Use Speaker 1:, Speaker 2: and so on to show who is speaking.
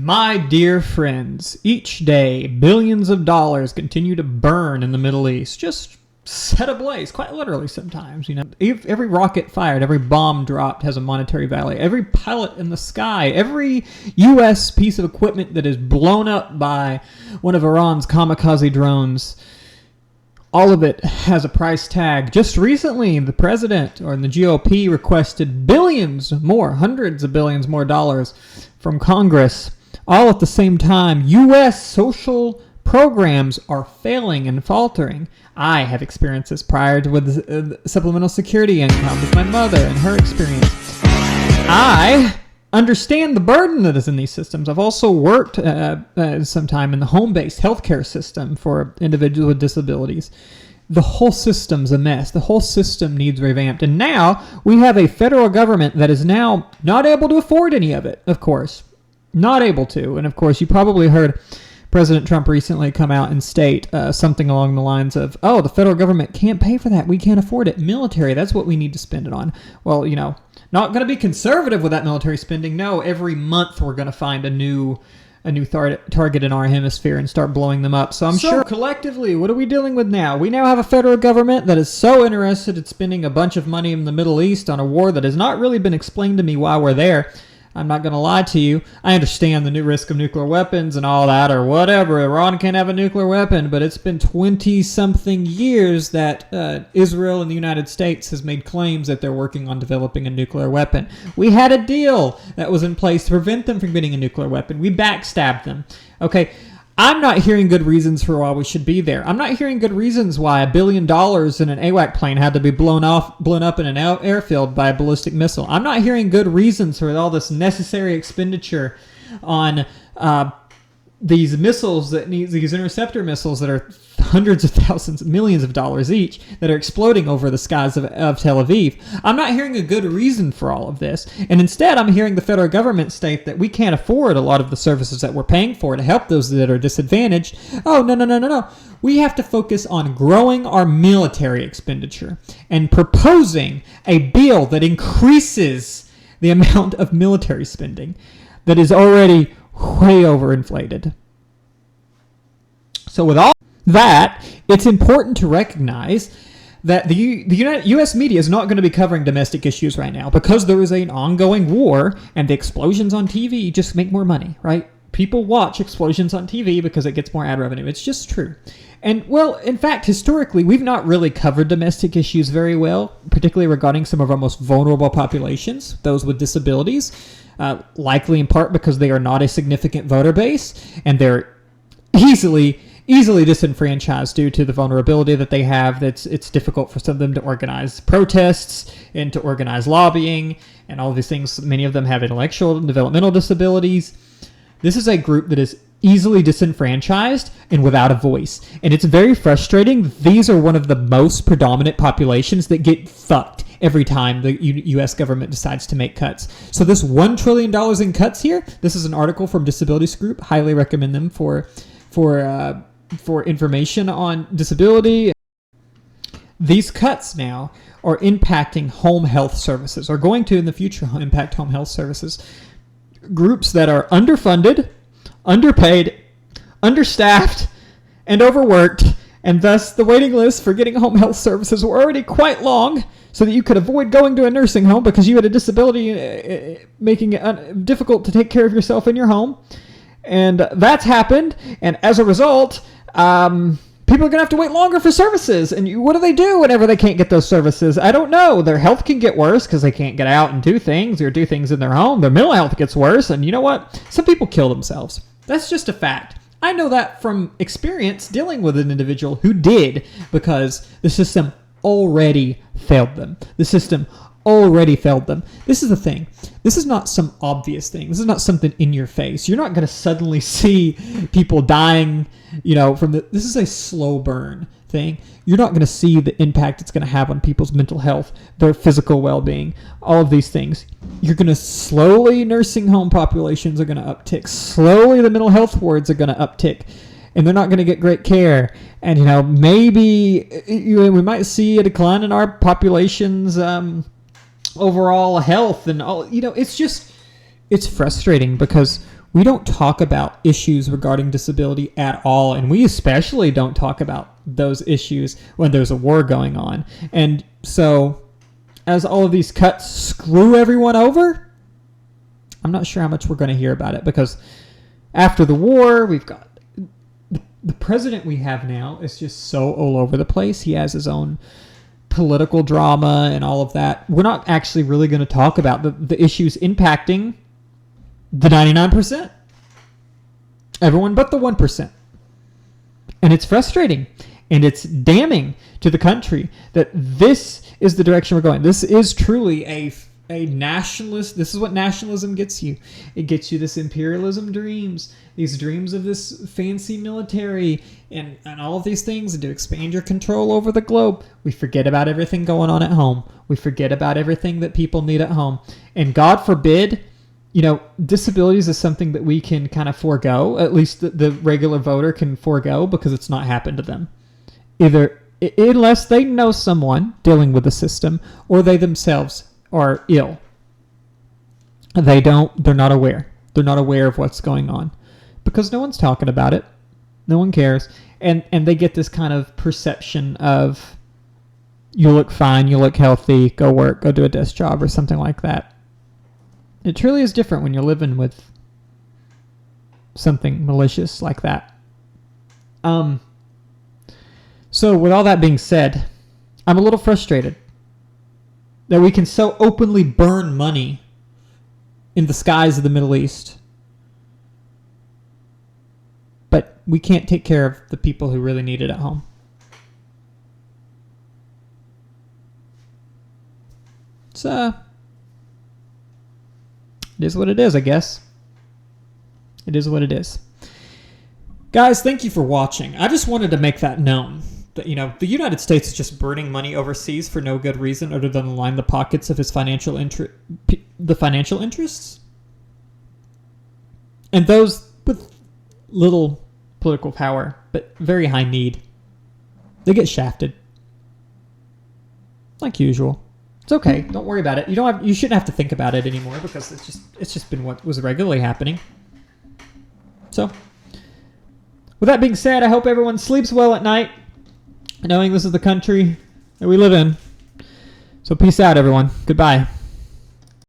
Speaker 1: My dear friends, each day billions of dollars continue to burn in the Middle East, just set ablaze, quite literally sometimes. Every rocket fired, every bomb dropped has a monetary value. Every pilot in the sky, every U.S. piece of equipment that is blown up by one of Iran's kamikaze drones, all of it has a price tag. Just recently, the president or the GOP requested billions more, hundreds of billions more dollars from Congress. All at the same time, U.S. social programs are failing and faltering. I have experienced this prior to with supplemental security income with my mother and her experience. I understand the burden that is in these systems. I've also worked some time in the home-based healthcare system for individuals with disabilities. The whole system's a mess. The whole system needs revamped. And now we have a federal government that is now not able to afford any of it, of course. Not able to. And of course, you probably heard President Trump recently come out and state something along the lines of, oh, the federal government can't pay for that. We can't afford it. Military, that's what we need to spend it on. Well, not going to be conservative with that military spending. No, every month we're going to find a new target in our hemisphere and start blowing them up. So I'm sure collectively, what are we dealing with now? We now have a federal government that is so interested in spending a bunch of money in the Middle East on a war that has not really been explained to me why we're there. I'm not going to lie to you. I understand the new risk of nuclear weapons and all that or whatever. Iran can't have a nuclear weapon, but it's been 20-something years that Israel and the United States has made claims that they're working on developing a nuclear weapon. We had a deal that was in place to prevent them from getting a nuclear weapon. We backstabbed them. Okay, I'm not hearing good reasons for why we should be there. I'm not hearing good reasons why $1 billion in an AWAC plane had to be blown up in an airfield by a ballistic missile. I'm not hearing good reasons for all this necessary expenditure on these missiles these interceptor missiles that are hundreds of thousands, millions of dollars each that are exploding over the skies of Tel Aviv. I'm not hearing a good reason for all of this. And instead, I'm hearing the federal government state that we can't afford a lot of the services that we're paying for to help those that are disadvantaged. Oh, no. We have to focus on growing our military expenditure and proposing a bill that increases the amount of military spending that is already way overinflated. So with all that, it's important to recognize that the U.S. media is not going to be covering domestic issues right now because there is an ongoing war and the explosions on TV just make more money, right? People watch explosions on TV because it gets more ad revenue. It's just true. And, well, in fact, historically, we've not really covered domestic issues very well, particularly regarding some of our most vulnerable populations, those with disabilities, likely in part because they are not a significant voter base, and they're easily disenfranchised due to the vulnerability that they have. It's difficult for some of them to organize protests and to organize lobbying and all these things. Many of them have intellectual and developmental disabilities. This is a group that is easily disenfranchised and without a voice. And it's very frustrating. These are one of the most predominant populations that get fucked every time the U.S. government decides to make cuts. So this $1 trillion in cuts here, this is an article from Disabilities Group. Highly recommend them for information on disability. These cuts now are impacting home health services, are going to in the future impact home health services. Groups that are underfunded, underpaid, understaffed, and overworked, and thus the waiting lists for getting home health services were already quite long, so that you could avoid going to a nursing home because you had a disability making it difficult to take care of yourself in your home. And that's happened, and as a result, people are going to have to wait longer for services. And what do they do whenever they can't get those services? I don't know. Their health can get worse because they can't get out and do things or do things in their home. Their mental health gets worse, and you know what? Some people kill themselves. That's just a fact. I know that from experience dealing with an individual who did, because the system already failed them. The system already failed them. This is the thing. This is not some obvious thing. This is not something in your face. You're not going to suddenly see people dying, this is a slow burn thing. You're not going to see the impact it's going to have on people's mental health, their physical well-being, all of these things. You're going to slowly, nursing home populations are going to uptick. Slowly, the mental health wards are going to uptick. And they're not going to get great care. And, maybe we might see a decline in our population's overall health and all. It's frustrating because we don't talk about issues regarding disability at all. And we especially don't talk about those issues when there's a war going on. And so as all of these cuts screw everyone over, I'm not sure how much we're going to hear about it, because after the war, we've got the president we have now is just so all over the place. He has his own political drama and all of that. We're not actually really going to talk about the issues impacting the 99%. Everyone but the 1%. And it's frustrating. And it's damning to the country that this is the direction we're going. This is truly a nationalist. This is what nationalism gets you. It gets you this imperialism dreams, these dreams of this fancy military and all of these things, and to expand your control over the globe. We forget about everything going on at home. We forget about everything that people need at home. And God forbid, disabilities is something that we can kind of forego. At least the regular voter can forego, because it's not happened to them. Either unless they know someone dealing with the system, or they themselves are ill. They're not aware. They're not aware of what's going on, because no one's talking about it. No one cares. And they get this kind of perception of, you look fine, you look healthy, go work, go do a desk job or something like that. It truly is different when you're living with something malicious like that. So with all that being said, I'm a little frustrated that we can so openly burn money in the skies of the Middle East, but we can't take care of the people who really need it at home. So, it is what it is, I guess. It is what it is. Guys, thank you for watching. I just wanted to make that known. That, the United States is just burning money overseas for no good reason other than to line the pockets of his financial interests. And those with little political power, but very high need, they get shafted. Like usual. It's okay. Don't worry about it. You shouldn't have to think about it anymore, because it's just been what was regularly happening. So, with that being said, I hope everyone sleeps well at night, knowing this is the country that we live in. So peace out, everyone. Goodbye.